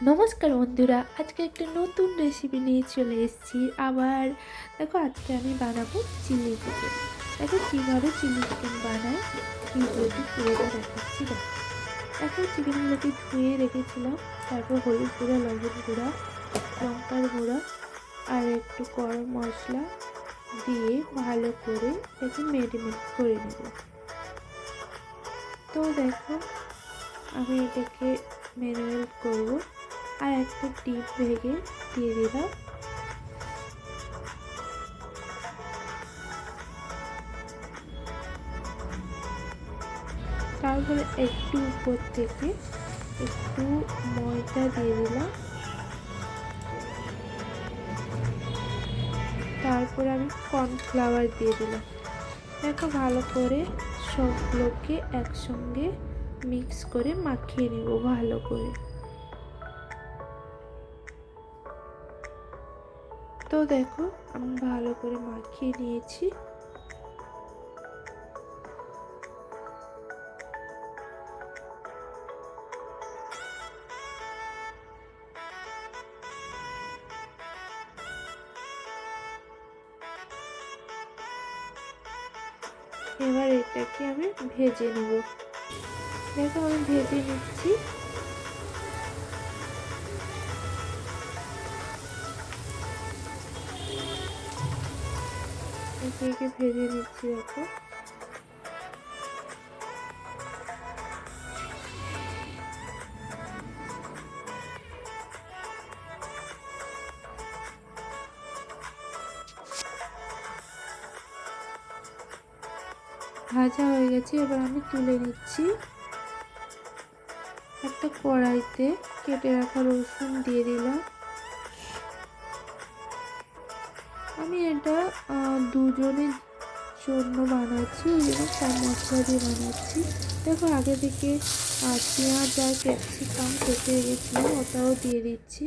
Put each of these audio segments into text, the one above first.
নমস্কার বন্ধুরা, আজকে একটা নতুন রেসিপি নিয়ে চলে এসেছি। আবার দেখো, আজকে আমি বানাবো চিলি চিকেন। দেখো কীভাবে চিলি চিকেন বানাই ভিডিওটি পুরোটা দেখাচ্ছি। দেখো চিকেনগুলোকে ধুয়ে রেখেছিলাম, তারপর হলুদ গুঁড়া, লবণ গুঁড়া, লঙ্কার গুঁড়া আর একটু গরম মশলা দিয়ে ভালো করে এটাকে ম্যারিনেট করে নেব। তো দেখো আমি এটাকে ম্যারিনেট করবো। আর একটা ডিম ভেঙে দিয়ে দিলাম। তারপরে একটু উপর থেকে একটু ময়দা দিয়ে দিলাম। তারপর আমি কর্নফ্লাওয়ার দিয়ে দিলাম। দেখো ভালো করে সবগুলোকে একসঙ্গে মিক্স করে মাখিয়ে নেব ভালো করে। তো দেখো আমি ভালো করে মাখিয়ে নিয়েছি। এবার এটাকে আমি ভেজে নেব। দেখো আমি ভেজে নিচ্ছি। একে ভেজে নিচ্ছি। দেখো ভাজা হয়ে গেছে, এবার আমি তুলে নিচ্ছি। একটা কড়াইতে কেটে রাখা রসুন দিয়ে দিলাম। আমি এটা দুজনের জন্য বানাচ্ছি, ওই জন্য কম মশলা দিয়ে বানাচ্ছি। দেখো আগে থেকে পেঁয়াজ আর ক্যাপসিকাম কেটে রেখেছিলাম, ওটাও দিয়ে দিচ্ছি।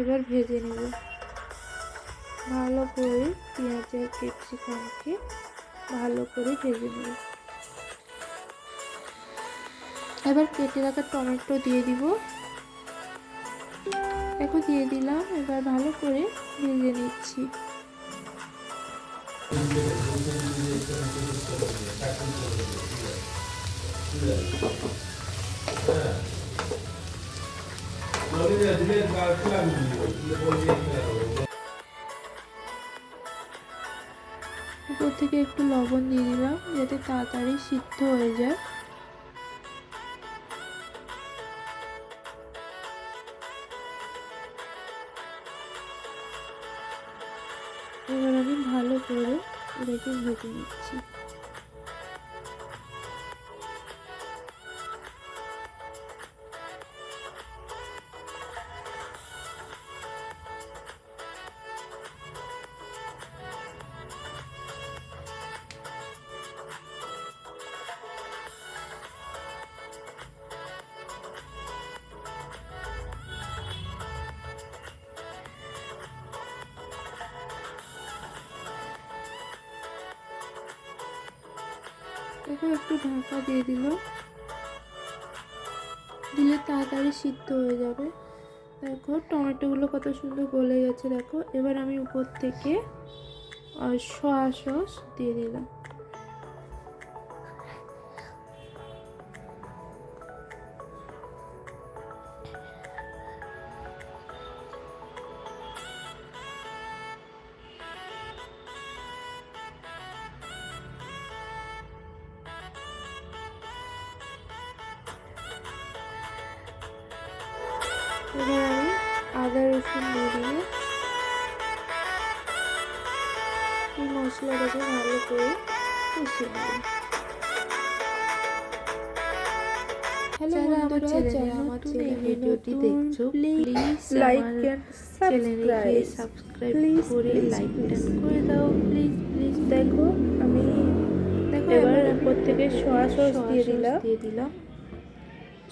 এবার ভেজে নেব ভালো করে। পেঁয়াজ আর ক্যাপসিকামকে ভালো করে ভেজে নেব। এবার কেটে রাখা টমেটো দিয়ে দিব। দেখো দিয়ে দিলাম। এবার ভালো করে ভেজে নিচ্ছি। উপর থেকে একটু লবণ দিয়ে দিলাম যাতে তাড়াতাড়ি সিদ্ধ হয়ে যায়। এবার আমি ভালো করে এটাকে ভেজে নিচ্ছি। দেখো একটু ঢাকা দিয়ে দিলে তাড়াতাড়ি সিদ্ধ হয়ে যাবে। দেখো টমেটোগুলো কত সুন্দর গলে গেছে। দেখো এবার আমি উপর থেকে সয়া সস দিয়ে দিলাম। এবার আমি আদা রসুন দিয়ে দিই। এই মশলাটাকে ভালো করে কষিয়ে নেব। হ্যালো বন্ধুরা, যারা আমার ভিডিওটি দেখছো প্লিজ লাইক এন্ড সাবস্ক্রাইব করে লাইকটা করে দাও প্লিজ প্লিজ। দেখো এবার উপর থেকে সয়া সস দিয়ে দিলাম।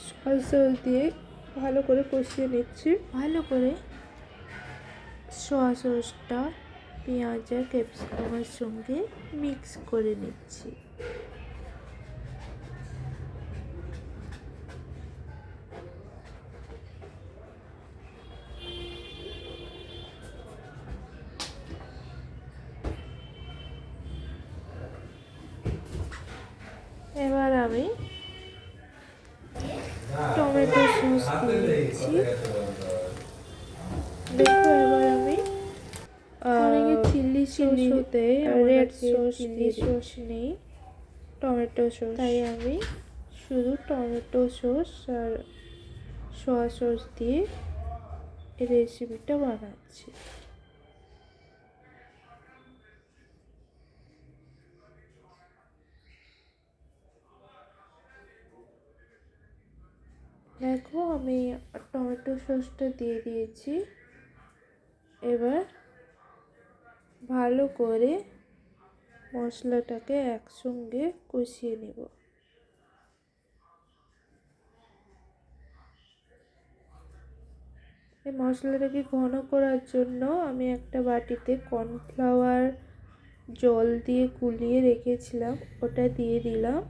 সয়া সস দিয়ে ভালো করে কষিয়ে নিচ্ছি। ভালো করে সোয়া সসটা পেঁয়াজ আর ক্যাপসিকামের সঙ্গে মিক্স করে নিচ্ছি। এবার আমি টমেটো সস দিয়ে দিচ্ছি। দেখো এবার আমি অনেকে চিলি সসতে রেড সস চিলি সস নেই, টমেটো সস, তাই আমি শুধু টমেটো সস আর সোয়া সস দিয়ে এই রেসিপিটা বানাচ্ছি। দেখো আমি টমেটো সসটা দিয়ে দিয়েছি। এবার ভালো করে মশলাটাকে একসঙ্গে কষিয়ে নেব। এই মশলাটাকে ঘন করার জন্য আমি একটা বাটিতে কর্নফ্লাওয়ার জল দিয়ে গুলিয়ে রেখেছিলাম, ওটা দিয়ে দিলাম।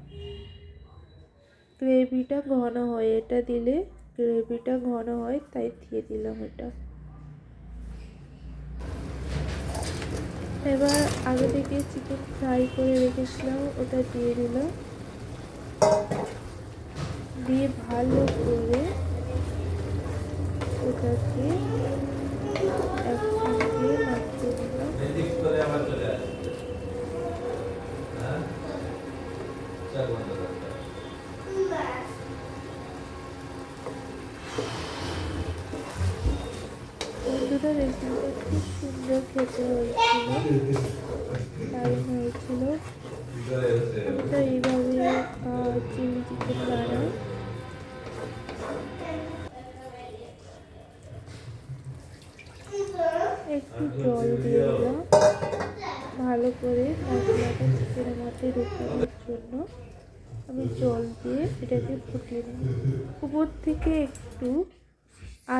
গ্রেভিটা ঘন হয়, এটা দিলে গ্রেভিটা ঘন হয়, তাই দিয়ে দিলাম এটা। এবার আগে থেকে চিকেন ফ্রাই করে রেখেছিলাম, ওটা দিয়ে দিলাম। দিয়ে ভালো করে ওটাকে একসঙ্গে মাখিয়ে দিলাম। বন্ধুরা রেসিপিটা খুব সুন্দর খেতে হয়েছিল, দারুণ হয়েছিল। আমরা এইভাবে চিলি চিকেন বানাই। একটু জল দিয়ে দিলাম ভালো করে মশলাটা চিকেনের মধ্যে ঢোকানোর জন্য। আমি জল দিয়ে এটাকে ফুটিয়ে নিই। উপর থেকে একটু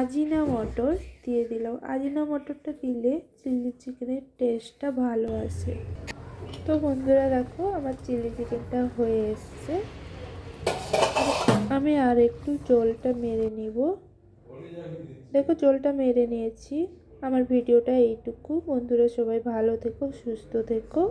আজিনা মটর দিয়ে দিলাম। আজিনা মটরটা দিলে চিলি চিকেনের টেস্টটা ভালো আসে। তো বন্ধুরা দেখো আমার চিলি চিকেনটা হয়ে এসছে। আমি আর একটু জলটা মেরে নিব। দেখো জলটা মেরে নিয়েছি। আমার ভিডিওটা এইটুকু। বন্ধুরা সবাই ভালো থেকো, সুস্থ থেকো।